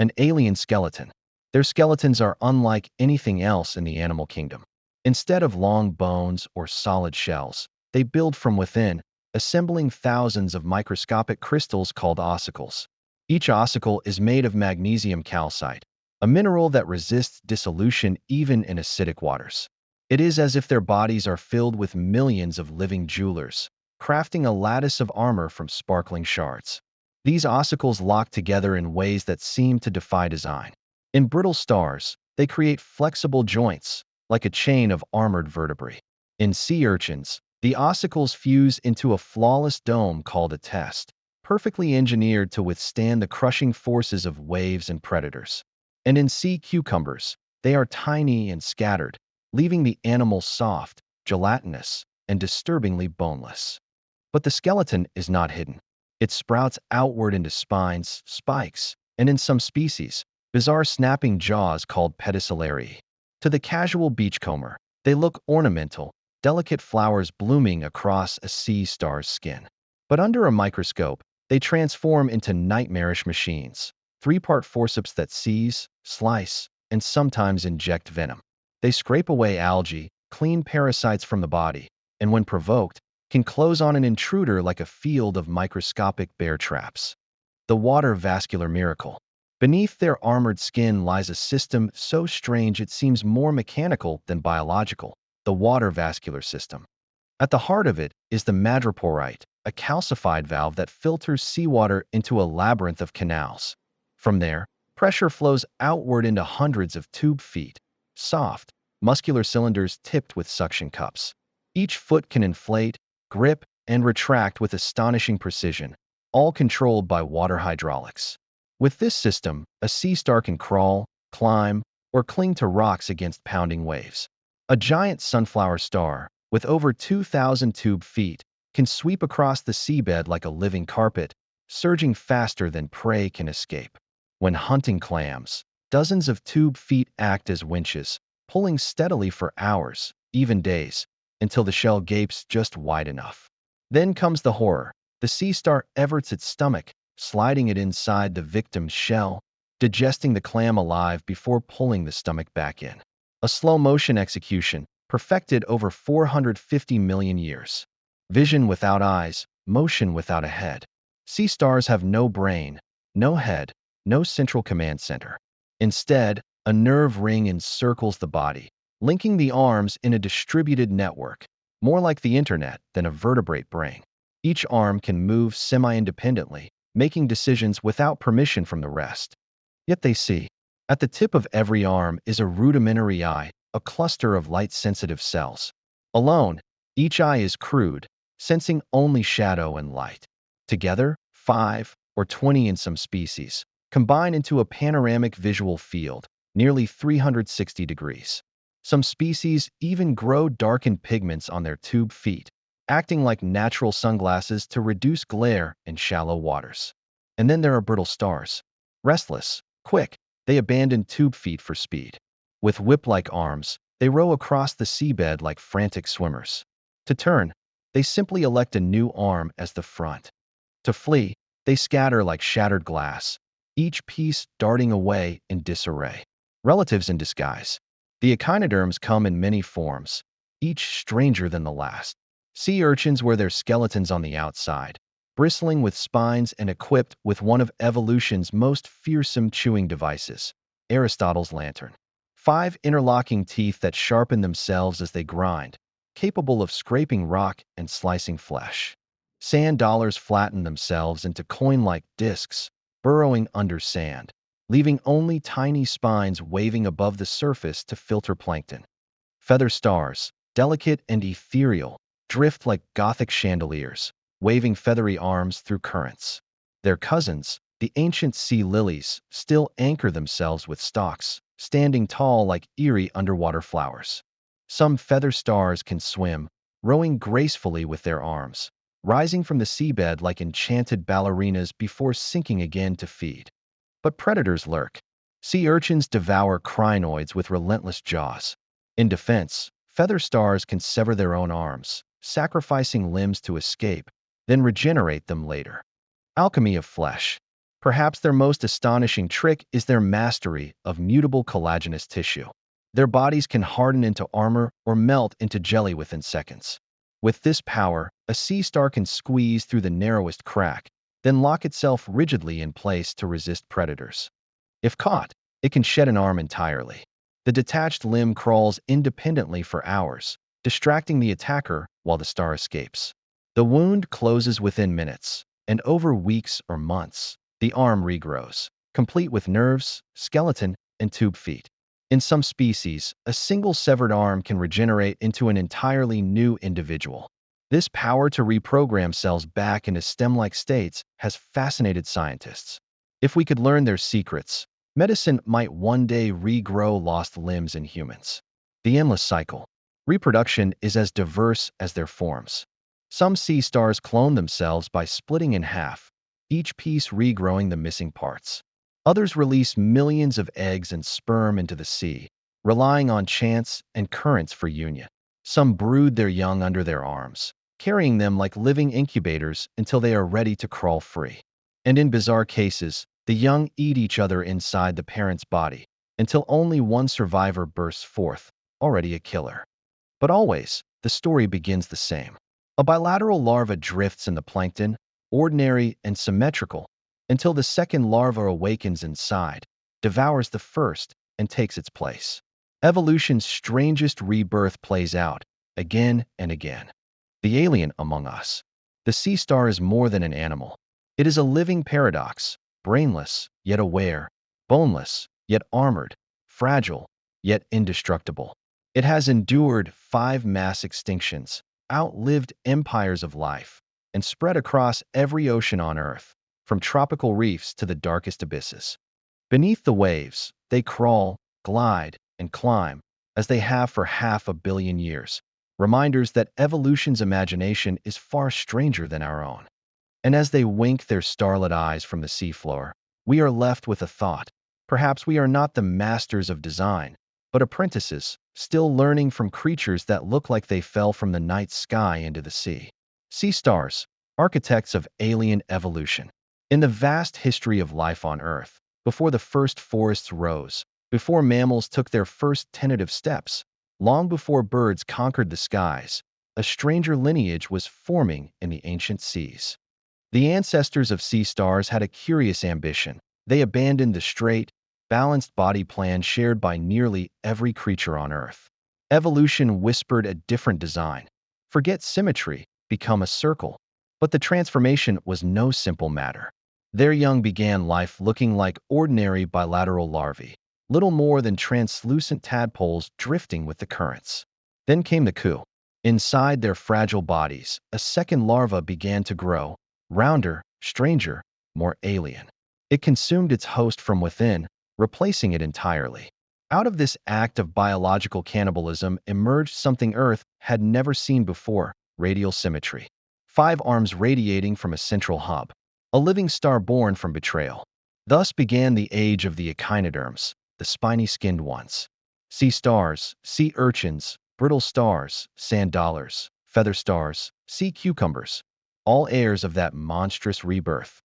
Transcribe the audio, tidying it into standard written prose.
An alien skeleton. Their skeletons are unlike anything else in the animal kingdom. Instead of long bones or solid shells, they build from within, assembling thousands of microscopic crystals called ossicles. Each ossicle is made of magnesium calcite, a mineral that resists dissolution even in acidic waters. It is as if their bodies are filled with millions of living jewelers, crafting a lattice of armor from sparkling shards. These ossicles lock together in ways that seem to defy design. In brittle stars, they create flexible joints, like a chain of armored vertebrae. In sea urchins, the ossicles fuse into a flawless dome called a test, perfectly engineered to withstand the crushing forces of waves and predators. And in sea cucumbers, they are tiny and scattered, leaving the animal soft, gelatinous, and disturbingly boneless. But the skeleton is not hidden. It sprouts outward into spines, spikes, and in some species, bizarre snapping jaws called pedicellariae. To the casual beachcomber, they look ornamental, delicate flowers blooming across a sea star's skin. But under a microscope, they transform into nightmarish machines, three-part forceps that seize, slice, and sometimes inject venom. They scrape away algae, clean parasites from the body, and when provoked, can close on an intruder like a field of microscopic bear traps. The water vascular miracle. Beneath their armored skin lies a system so strange it seems more mechanical than biological, the water vascular system. At the heart of it is the madreporite, a calcified valve that filters seawater into a labyrinth of canals. From there, pressure flows outward into hundreds of tube feet, soft, muscular cylinders tipped with suction cups. Each foot can inflate, grip, and retract with astonishing precision, all controlled by water hydraulics. With this system, a sea star can crawl, climb, or cling to rocks against pounding waves. A giant sunflower star, with over 2,000 tube feet, can sweep across the seabed like a living carpet, surging faster than prey can escape. When hunting clams, dozens of tube feet act as winches, pulling steadily for hours, even days, until the shell gapes just wide enough. Then comes the horror. The sea star everts its stomach, sliding it inside the victim's shell, digesting the clam alive before pulling the stomach back in. A slow-motion execution, perfected over 450 million years. Vision without eyes, motion without a head. Sea stars have no brain, no head, no central command center. Instead, a nerve ring encircles the body, linking the arms in a distributed network, more like the internet than a vertebrate brain. Each arm can move semi-independently, making decisions without permission from the rest. Yet they see. At the tip of every arm is a rudimentary eye, a cluster of light-sensitive cells. Alone, each eye is crude, sensing only shadow and light. Together, 5 or 20 in some species, combine into a panoramic visual field, nearly 360 degrees. Some species even grow darkened pigments on their tube feet, acting like natural sunglasses to reduce glare in shallow waters. And then there are brittle stars. Restless, quick, they abandon tube feet for speed. With whip-like arms, they row across the seabed like frantic swimmers. To turn, they simply elect a new arm as the front. To flee, they scatter like shattered glass, each piece darting away in disarray. Relatives in disguise. The echinoderms come in many forms, each stranger than the last. Sea urchins wear their skeletons on the outside, bristling with spines and equipped with one of evolution's most fearsome chewing devices, Aristotle's lantern. 5 interlocking teeth that sharpen themselves as they grind, capable of scraping rock and slicing flesh. Sand dollars flatten themselves into coin-like discs, burrowing under sand, leaving only tiny spines waving above the surface to filter plankton. Feather stars, delicate and ethereal, drift like Gothic chandeliers, waving feathery arms through currents. Their cousins, the ancient sea lilies, still anchor themselves with stalks, standing tall like eerie underwater flowers. Some feather stars can swim, rowing gracefully with their arms, rising from the seabed like enchanted ballerinas before sinking again to feed. But predators lurk. Sea urchins devour crinoids with relentless jaws. In defense, feather stars can sever their own arms, sacrificing limbs to escape, then regenerate them later. Alchemy of flesh. Perhaps their most astonishing trick is their mastery of mutable collagenous tissue. Their bodies can harden into armor or melt into jelly within seconds. With this power, a sea star can squeeze through the narrowest crack, then lock itself rigidly in place to resist predators. If caught, it can shed an arm entirely. The detached limb crawls independently for hours, distracting the attacker while the star escapes. The wound closes within minutes, and over weeks or months, the arm regrows, complete with nerves, skeleton, and tube feet. In some species, a single severed arm can regenerate into an entirely new individual. This power to reprogram cells back into stem-like states has fascinated scientists. If we could learn their secrets, medicine might one day regrow lost limbs in humans. The endless cycle. Reproduction is as diverse as their forms. Some sea stars clone themselves by splitting in half, each piece regrowing the missing parts. Others release millions of eggs and sperm into the sea, relying on chance and currents for union. Some brood their young under their arms, carrying them like living incubators until they are ready to crawl free. And in bizarre cases, the young eat each other inside the parent's body, until only one survivor bursts forth, already a killer. But always, the story begins the same. A bilateral larva drifts in the plankton, ordinary and symmetrical, until the second larva awakens inside, devours the first, and takes its place. Evolution's strangest rebirth plays out, again and again. The alien among us. The sea star is more than an animal. It is a living paradox, brainless, yet aware, boneless, yet armored, fragile, yet indestructible. It has endured 5 mass extinctions, outlived empires of life, and spread across every ocean on Earth, from tropical reefs to the darkest abysses. Beneath the waves, they crawl, glide, and climb, as they have for 500 million years, reminders that evolution's imagination is far stranger than our own. And as they wink their starlit eyes from the seafloor, we are left with a thought. Perhaps we are not the masters of design, but apprentices, still learning from creatures that look like they fell from the night sky into the sea. Sea stars, architects of alien evolution. In the vast history of life on Earth, before the first forests rose, before mammals took their first tentative steps, long before birds conquered the skies, a stranger lineage was forming in the ancient seas. The ancestors of sea stars had a curious ambition. They abandoned the straight, balanced body plan shared by nearly every creature on Earth. Evolution whispered a different design. Forget symmetry, become a circle. But the transformation was no simple matter. Their young began life looking like ordinary bilateral larvae, little more than translucent tadpoles drifting with the currents. Then came the coup. Inside their fragile bodies, a second larva began to grow, rounder, stranger, more alien. It consumed its host from within, replacing it entirely. Out of this act of biological cannibalism emerged something Earth had never seen before: radial symmetry. 5 arms radiating from a central hub. A living star born from betrayal. Thus began the age of the echinoderms, the spiny-skinned ones. Sea stars, sea urchins, brittle stars, sand dollars, feather stars, sea cucumbers, all heirs of that monstrous rebirth.